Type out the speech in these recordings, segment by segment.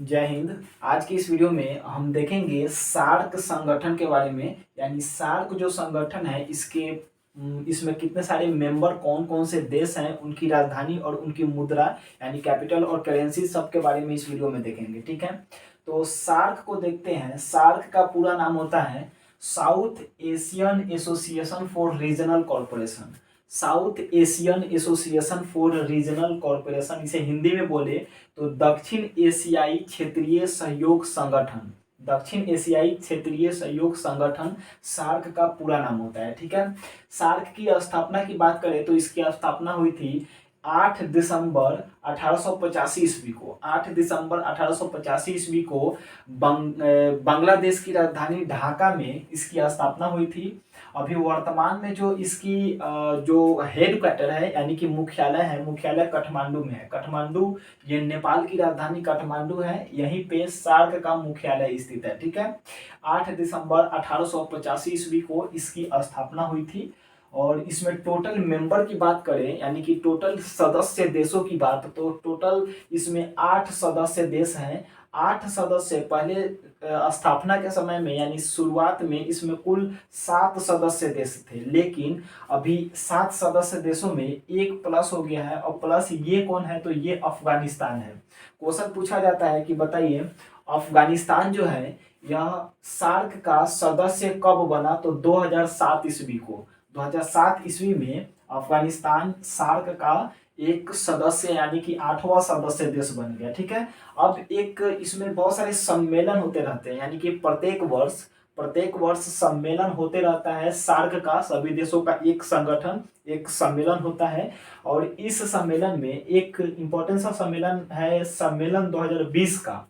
जय हिंद। आज की इस वीडियो में हम देखेंगे सार्क संगठन के बारे में। यानी सार्क जो संगठन है इसमें कितने सारे मेंबर, कौन कौन से देश हैं, उनकी राजधानी और उनकी मुद्रा यानी कैपिटल और करेंसी सब के बारे में इस वीडियो में देखेंगे। ठीक है, तो सार्क को देखते हैं। सार्क का पूरा नाम होता है south Asian association for regional corporation. South Asian association for regional corporation, इसे हिंदी में बोले तो दक्षिण एशियाई क्षेत्रीय सहयोग संगठन। दक्षिण एशियाई क्षेत्रीय सहयोग संगठन सार्क का पूरा नाम होता है। ठीक है, सार्क की स्थापना की बात करें तो इसकी स्थापना हुई थी 8 दिसंबर 1885 ईस्वी को। 8 दिसंबर 1885 ईस्वी को बांग्लादेश की राजधानी ढाका में इसकी स्थापना हुई थी। अभी वर्तमान में जो इसकी जो हेड क्वार्टर है यानी कि मुख्यालय है, मुख्यालय काठमांडू में है। काठमांडू, ये नेपाल की राजधानी काठमांडू है, यहीं पे सार्क का मुख्यालय स्थित है। ठीक है, 8 दिसंबर 1885 ईस्वी को इसकी स्थापना हुई थी। और इसमें टोटल मेंबर की बात करें यानी कि टोटल सदस्य देशों की बात, तो टोटल इसमें 8 सदस्य देश हैं। 8 सदस्य पहले स्थापना के समय में यानी शुरुआत में इसमें कुल 7 सदस्य देश थे, लेकिन अभी 7 सदस्य देशों में एक प्लस हो गया है। और प्लस ये कौन है, तो ये अफगानिस्तान है। क्वेश्चन पूछा जाता है कि बताइए अफगानिस्तान जो है यह सार्क का सदस्य कब बना, तो 2007 ईस्वी को। 2007 ईस्वी में अफगानिस्तान सार्क का एक सदस्य यानी कि 8वां सदस्य देश बन गया। ठीक है, अब एक इसमें बहुत सारे सम्मेलन होते रहते हैं यानी कि प्रत्येक वर्ष सम्मेलन होते रहता है। सार्क का सभी देशों का एक संगठन, एक सम्मेलन होता है। और इस सम्मेलन में एक इम्पोर्टेंट सा सम्मेलन है, सम्मेलन 2020 का।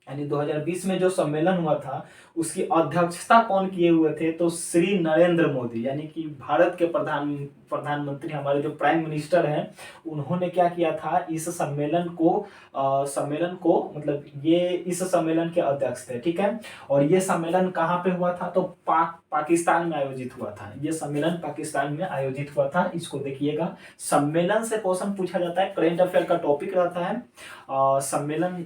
यानी 2020 में जो सम्मेलन हुआ था उसकी अध्यक्षता कौन किए हुए थे, तो श्री नरेंद्र मोदी यानी कि भारत के प्रधानमंत्री, हमारे जो प्राइम मिनिस्टर हैं, उन्होंने क्या किया था, इस सम्मेलन को मतलब ये इस सम्मेलन के अध्यक्ष थे। ठीक है, और ये सम्मेलन कहाँ पे हुआ था, तो पाकिस्तान में आयोजित हुआ था। ये सम्मेलन पाकिस्तान में आयोजित हुआ था, इसको देखिएगा। सम्मेलन से क्वेश्चन पूछा जाता है, करेंट अफेयर का टॉपिक रहता है। सम्मेलन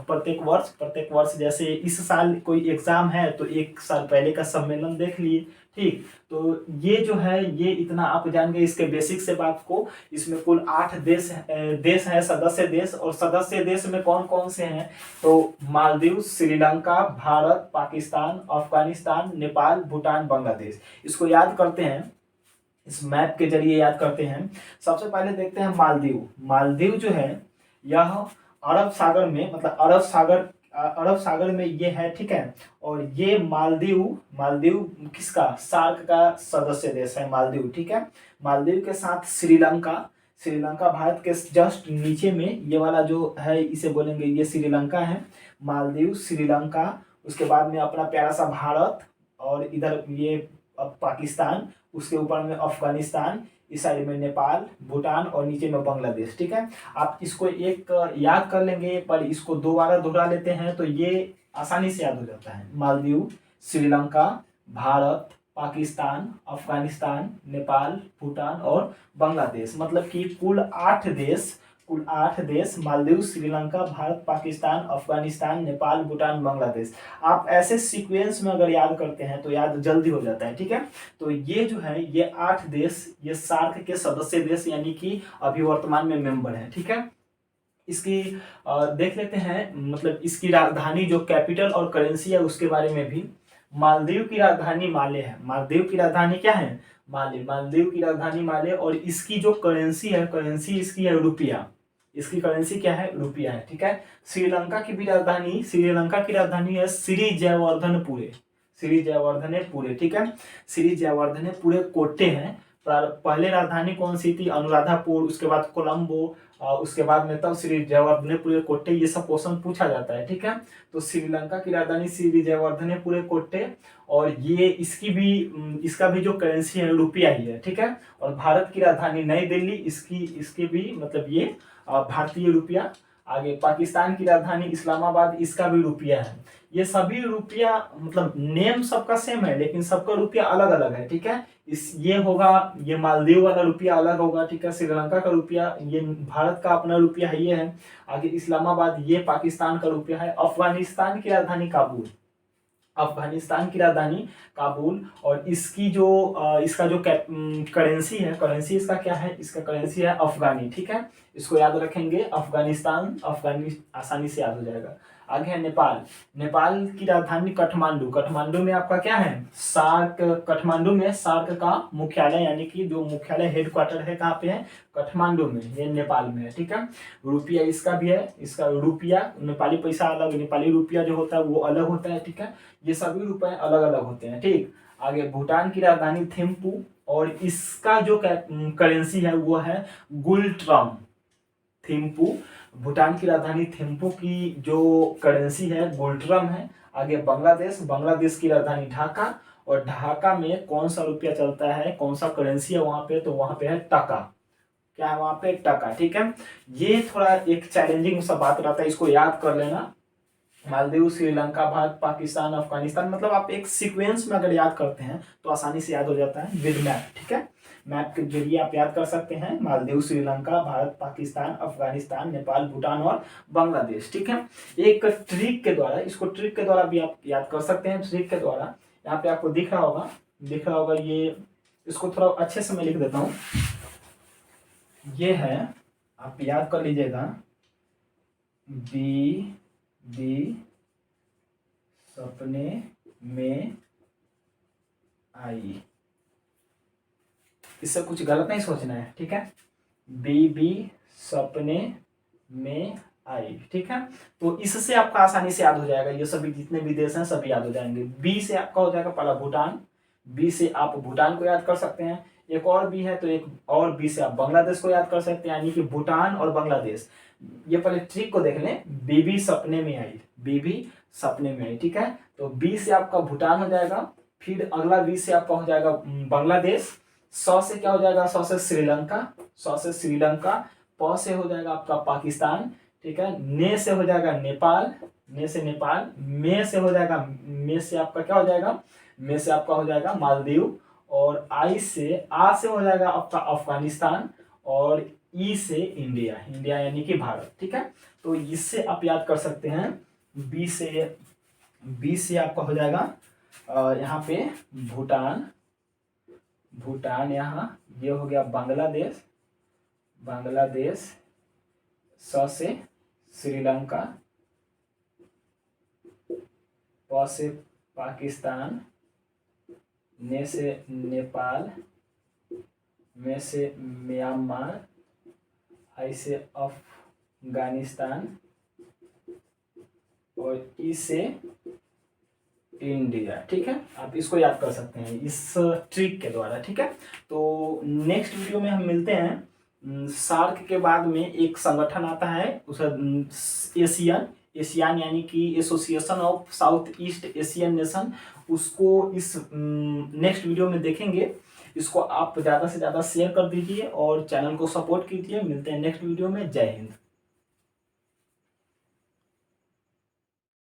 प्रत्येक वर्ष जैसे इस साल कोई एग्जाम है तो एक साल पहले का सम्मेलन देख लिए। ठीक, तो ये जो है ये इतना आप जान गए इसके बेसिक से बात को। इसमें कुल 8 देश है, सदस्य देश। और सदस्य देश में कौन कौन से हैं, तो मालदीव, श्रीलंका, भारत, पाकिस्तान, अफगानिस्तान, नेपाल, भूटान, बांग्लादेश। इसको याद करते हैं, इस मैप के जरिए याद करते हैं। सबसे पहले देखते हैं मालदीव। मालदीव जो है यह अरब सागर में, मतलब अरब सागर में ये है। ठीक है, और ये मालदीव किसका, सार्क का सदस्य देश है मालदीव। ठीक है, मालदीव के साथ श्रीलंका भारत के जस्ट नीचे में, ये वाला जो है इसे बोलेंगे, ये श्रीलंका है। मालदीव, श्रीलंका, उसके बाद में अपना प्यारा सा भारत, और इधर ये पाकिस्तान, उसके ऊपर में अफगानिस्तान, इस साइड में नेपाल, भूटान, और नीचे में बांग्लादेश। ठीक है, आप इसको एक याद कर लेंगे, पर इसको दोबारा दोहरा लेते हैं तो ये आसानी से याद हो जाता है। मालदीव, श्रीलंका, भारत, पाकिस्तान, अफगानिस्तान, नेपाल, भूटान और बांग्लादेश। मतलब कि कुल 8 देश मालदीव, श्रीलंका, भारत, पाकिस्तान, अफगानिस्तान, नेपाल, भूटान, बांग्लादेश। आप ऐसे सीक्वेंस में अगर याद करते हैं तो याद जल्दी हो जाता है। ठीक है, तो ये जो है ये 8 देश ये सार्क के सदस्य देश यानी कि अभी वर्तमान में मेंबर है। ठीक है, इसकी देख लेते हैं, मतलब इसकी राजधानी जो कैपिटल और करेंसी है उसके बारे में भी। मालदीव की राजधानी माले है। मालदीव की राजधानी क्या है, माले। मालदीव की राजधानी माले। और इसकी जो करेंसी है, करेंसी इसकी है रुपया। इसकी करेंसी क्या है, रुपया है। ठीक है, श्रीलंका की राजधानी है श्री जयवर्धनपुरे। ठीक है, श्री जयवर्धनपुरे कोट्टे हैं। पहले राजधानी कौन सी थी, अनुराधापुर, उसके बाद कोलंबो, उसके बाद में तब श्री जयवर्धनेपुरे कोट्टे। ये सब क्वेश्चन पूछा जाता है। ठीक है, तो श्रीलंका की राजधानी श्री जयवर्धनेपुरे कोट्टे, और ये इसका भी जो करेंसी है रुपया ही है। ठीक है, और भारत की राजधानी नई दिल्ली, इसकी भी मतलब ये भारतीय रुपया आगे पाकिस्तान की राजधानी इस्लामाबाद, इसका भी रुपया है। ये सभी रुपया मतलब नेम सबका सेम है लेकिन सबका रुपया अलग अलग है, ठीक है। इस ये होगा, ये मालदीव वाला रुपया अलग होगा, ठीक है। श्रीलंका का रुपया, ये भारत का अपना रुपया है, ये है। आगे इस्लामाबाद, ये पाकिस्तान का रुपया है। अफगानिस्तान की राजधानी काबुल, अफगानिस्तान की राजधानी काबुल। और इसकी जो इसका जो करेंसी है, करेंसी इसका क्या है, इसका करेंसी है अफगानी, ठीक है। इसको याद रखेंगे, अफगानिस्तान, अफगानी आसानी से याद हो जाएगा। आगे है नेपाल, नेपाल की राजधानी काठमांडू, काठमांडू में आपका क्या है, सार्क, काठमांडू में सार्क का मुख्यालय यानी कि जो मुख्यालय हेडक्वार्टर है कहाँ पे है, काठमांडू में, ये नेपाल में है, ठीक है। रुपया इसका भी है, इसका रुपया, नेपाली पैसा अलग, नेपाली रुपया जो होता है वो अलग होता है, ठीक है। ये सभी रुपए अलग अलग होते हैं, ठीक। आगे भूटान की राजधानी थिम्पू, और इसका जो करेंसी है वो है गुल्ट्रम, थिम्पू। भूटान की राजधानी थिम्पू की जो करेंसी है गुल्ट्रम है। आगे बांग्लादेश, बांग्लादेश की राजधानी ढाका, और ढाका में कौन सा रुपया चलता है, कौन सा करेंसी है वहां पे, तो वहां पे है टका, क्या है वहां पे, टका, ठीक है। ये थोड़ा एक चैलेंजिंग सा बात रहता है, इसको याद कर लेना। मालदीव, श्रीलंका, भारत, पाकिस्तान, अफगानिस्तान, मतलब आप एक सीक्वेंस में अगर याद करते हैं तो आसानी से याद हो जाता है विद मैप, ठीक है। मैप के जरिए आप याद कर सकते हैं मालदीव, श्रीलंका, भारत, पाकिस्तान, अफगानिस्तान, नेपाल, भूटान और बांग्लादेश, ठीक है। एक ट्रिक के द्वारा, इसको ट्रिक के द्वारा भी आप याद कर सकते हैं, ट्रिक के द्वारा। यहाँ पे आपको दिख रहा होगा, दिख रहा होगा, ये इसको थोड़ा अच्छे से मैं लिख देता हूँ। ये है, आप याद कर लीजिएगा, बी सपने में आई, इससे कुछ गलत नहीं सोचना है, ठीक है। बी सपने में आई, ठीक है। तो इससे आपका आसानी से याद हो जाएगा, ये सभी जितने भी देश हैं सभी याद हो जाएंगे। बी से आपका हो जाएगा पहला भूटान, बी से आप भूटान को याद कर सकते हैं। एक और बी है तो एक और बी से आप बांग्लादेश को याद कर सकते हैं, यानी कि भूटान और बांग्लादेश। ये पहले ट्रिक को देख लें, बीबी सपने में आई, बीबी सपने में आई, ठीक है। तो बी से आपका भूटान हो जाएगा, फिर अगला बी से आपका हो जाएगा बांग्लादेश, सौ से क्या हो जाएगा, सौ से श्रीलंका, सौ से श्रीलंका, प से हो जाएगा आपका पाकिस्तान, ठीक है। ने से हो जाएगा नेपाल, ने से नेपाल, मे से हो जाएगा, मे से आपका क्या हो जाएगा, मे से आपका हो जाएगा मालदीव, और आई से, आ से हो जाएगा आपका अफगानिस्तान, और ई से इंडिया, इंडिया यानी कि भारत, ठीक है। तो इससे आप याद कर सकते हैं, बी से आपका हो जाएगा यहाँ पे भूटान, भूटान, यहाँ ये हो गया बांग्लादेश, बांग्लादेश, स से श्रीलंका, प से पाकिस्तान, ने से नेपाल, में से म्यांमार, आई से अफगानिस्तान, और ई से इंडिया, ठीक है। आप इसको याद कर सकते हैं इस ट्रिक के द्वारा, ठीक है। तो नेक्स्ट वीडियो में हम मिलते हैं। सार्क के बाद में एक संगठन आता है, उसे एशियान यानी कि association of south east Asian nation, उसको इस नेक्स्ट वीडियो में देखेंगे। इसको आप ज़्यादा से ज़्यादा शेयर कर दीजिए और चैनल को सपोर्ट कीजिए। मिलते हैं नेक्स्ट वीडियो में। जय हिंद।